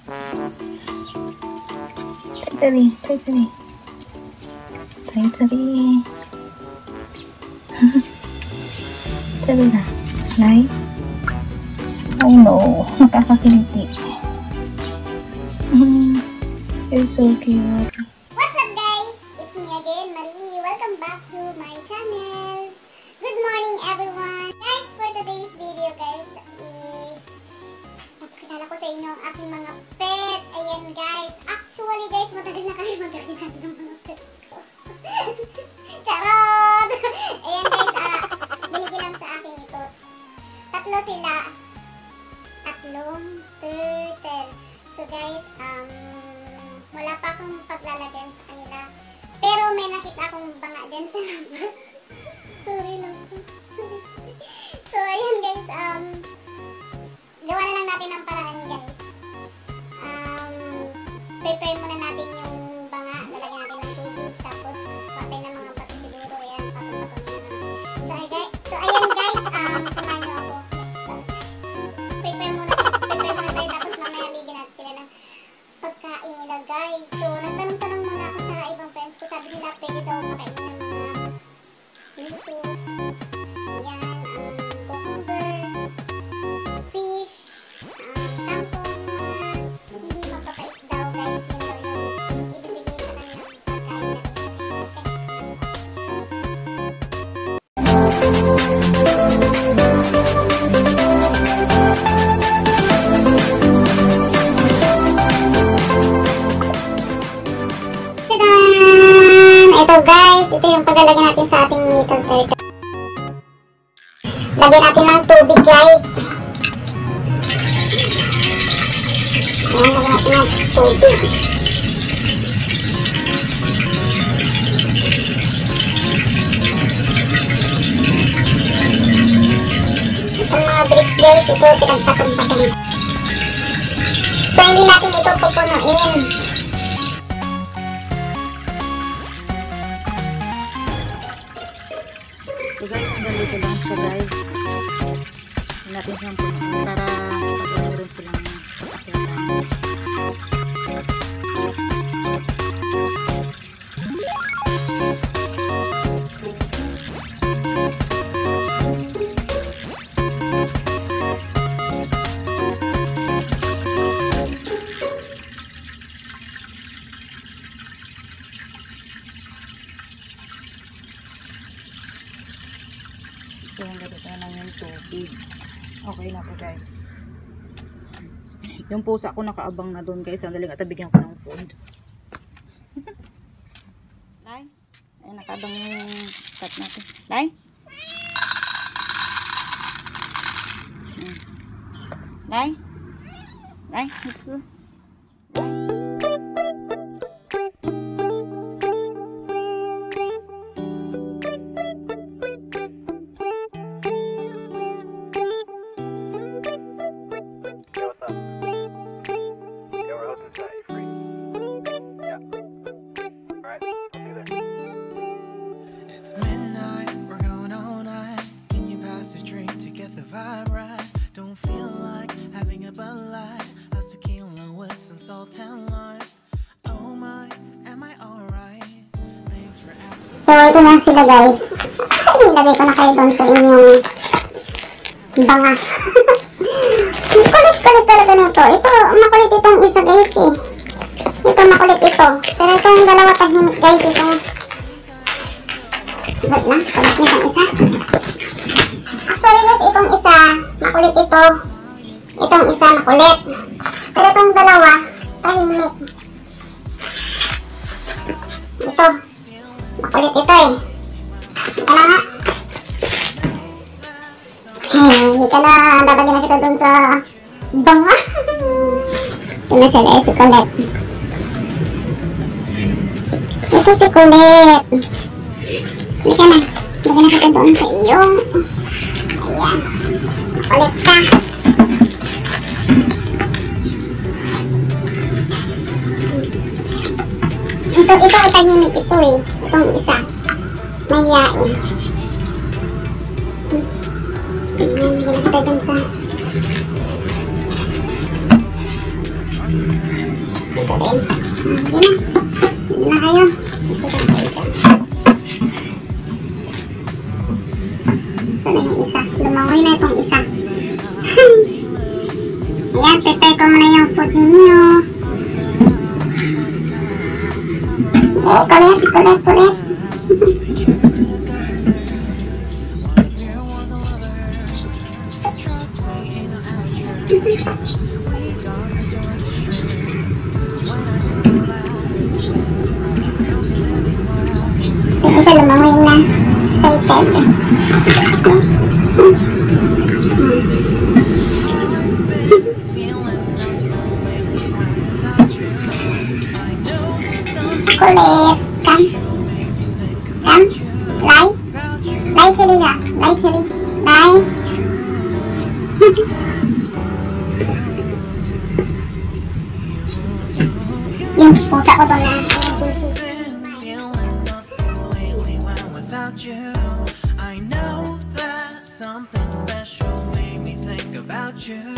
在这里，在这里，在这里，这里啦，来。Oh no, nakakakiliti. You're so cute. What's up guys? It's me again, Marie. Welcome back to my channel. Good morning everyone. Guys, for today's video guys is napakilala ko sa inyo ang aking mga pet. Ayan guys. Actually guys, matagal na kami magkakilala ng mga pet ko. Charot! Ayan guys, binigyan lang sa akin ito. Tatlo sila. Tatlong turtle. So guys, wala pa akong paglalagyan sa kanila. Pero may nakita akong banga dyan sa labas. Sorry lang po. So ayan guys, gawa na lang natin ang paraan guys. Prepare muna natin yung banga. Lalagyan natin ng tubig. Tapos patay ng mga bato siguro. Ayan, patong-patong na. So ayan guys, samahan nyo ako. Prepare muna tayo. Tapos mamaya bigyan natin sila ng pagkain nila guys. So nagtanong-tanong muna ako sa ibang friends ko. Sabi nila pwede daw makain ng mga lettuce. Ayan, cucumber, fish, kangkong, hindi mapapait daw guys. Yun daw yung ibibigay sa kanilang pagkain natin. Ito guys, ito yung paglalagyan natin sa ating little turtle. Lagyan natin ng tubig guys. Ayan, lagyan natin ng tubig. Itong mga bricks guys, ito pinagpatong-patong. So hindi natin ito pupunuin. So guys, hanggang dito lang siya guys. Hindi natin siyang punuin para meron silang pagkakilan. So, hanggang dito na lang yung tubig. Okay na po guys. Yung pusa ko nakaabang na doon guys. Sandaling at bigyan ko ng food. Lai? Ay, nakaabang yung cat natin. Lai? Lai? Lai? Mitsu? So, ito na sila guys. Ay, ilagay ko na kayo doon sa inyong banga. Kulit-kulit talaga nito. Ito, makulit itong isa guys eh. Ito, makulit ito. Pero itong dalawa tahimik guys. Itong ba't na? Kulit nitong isa. Actually guys, itong isa, makulit ito. Itong isa, makulit. Pero itong dalawa, tahimik. Ito. Makulit ito eh. Ika na nga. Ika na. Dadagyan na kita dun sa banga. Ito na siya guys. Si Colette. Ito si Colette. Ika na. Dadagyan na kita dun sa iyo. Ayan. Makulit ka. Ito ay tahimik ito eh. Itong isa. Mahiyain. Ayan, bigyan na kita dun sa Dito rin. Yun na kayo. Dito na kayo dyan. Sana yung isa. Lumangoy na itong isa. Ayan, prepare ko muna yung food ninyo. Kulit. Yung isa lumangoy na. Excited. Kulit. Come. Light sili ka. Light. Yung pusa ko to na. I know that something special made me think about you.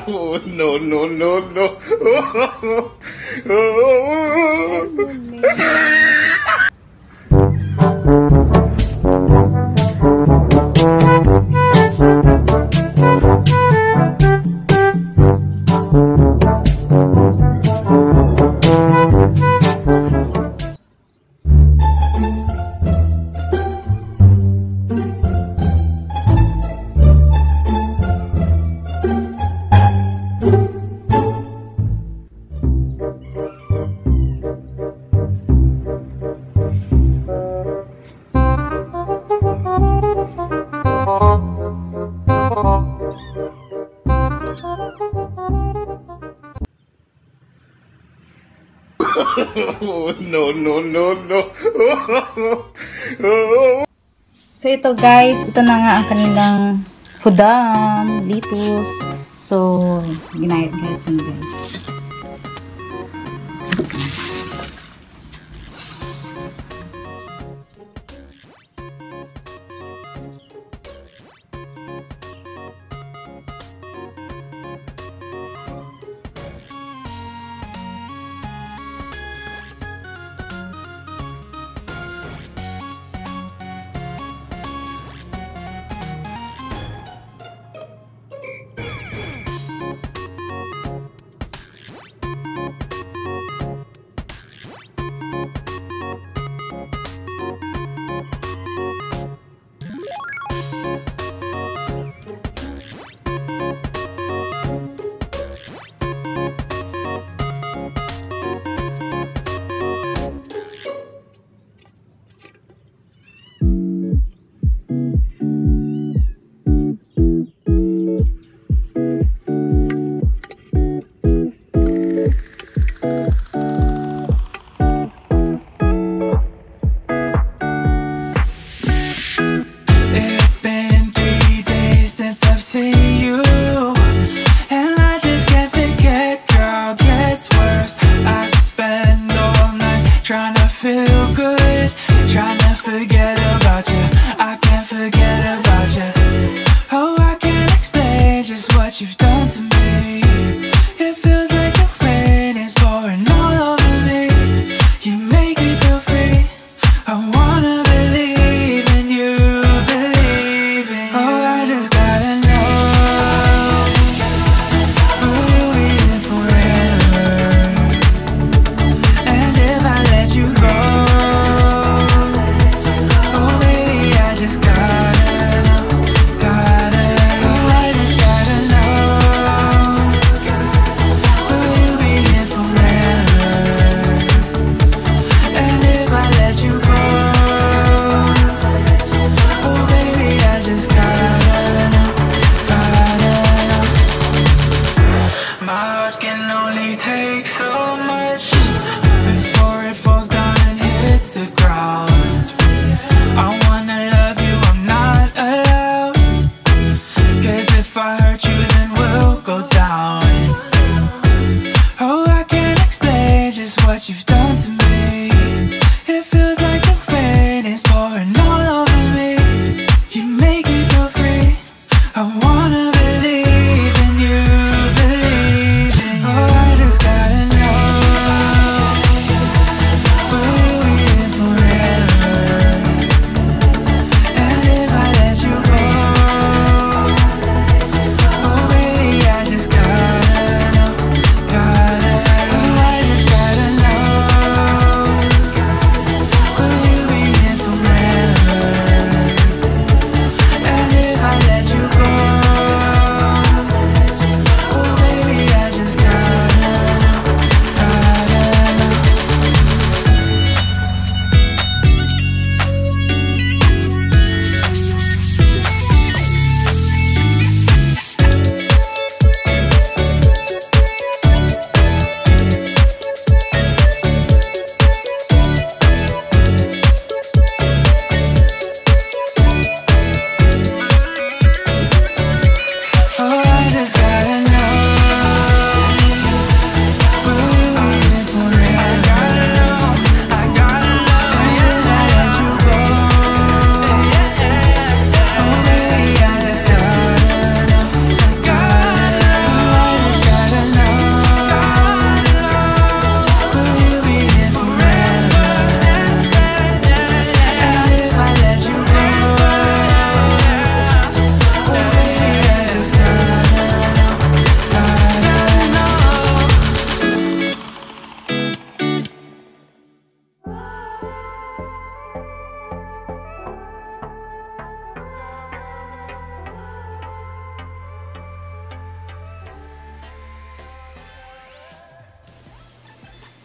Oh, no. Oh, no. So ito guys, ito na nga ang kanilang hudam, litus. So, ginayat-gayat ko na guys.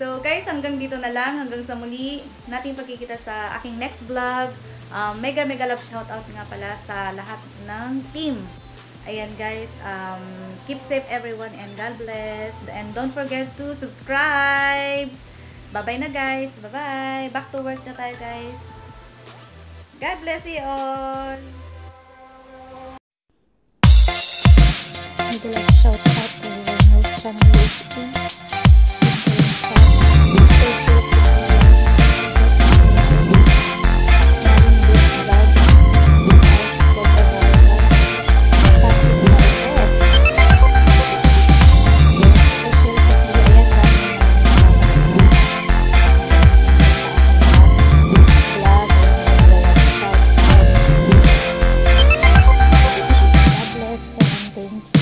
So guys, hanggang dito na lang. Hanggang sa muli nating pagkikita sa aking next vlog. Mega love shoutout nga pala sa lahat ng team. Ayan guys, keep safe everyone and God bless. And don't forget to subscribe. Bye-bye na guys. Bye-bye. Back to work na tayo guys. God bless you all. Mega love shoutout to your family. Thank you.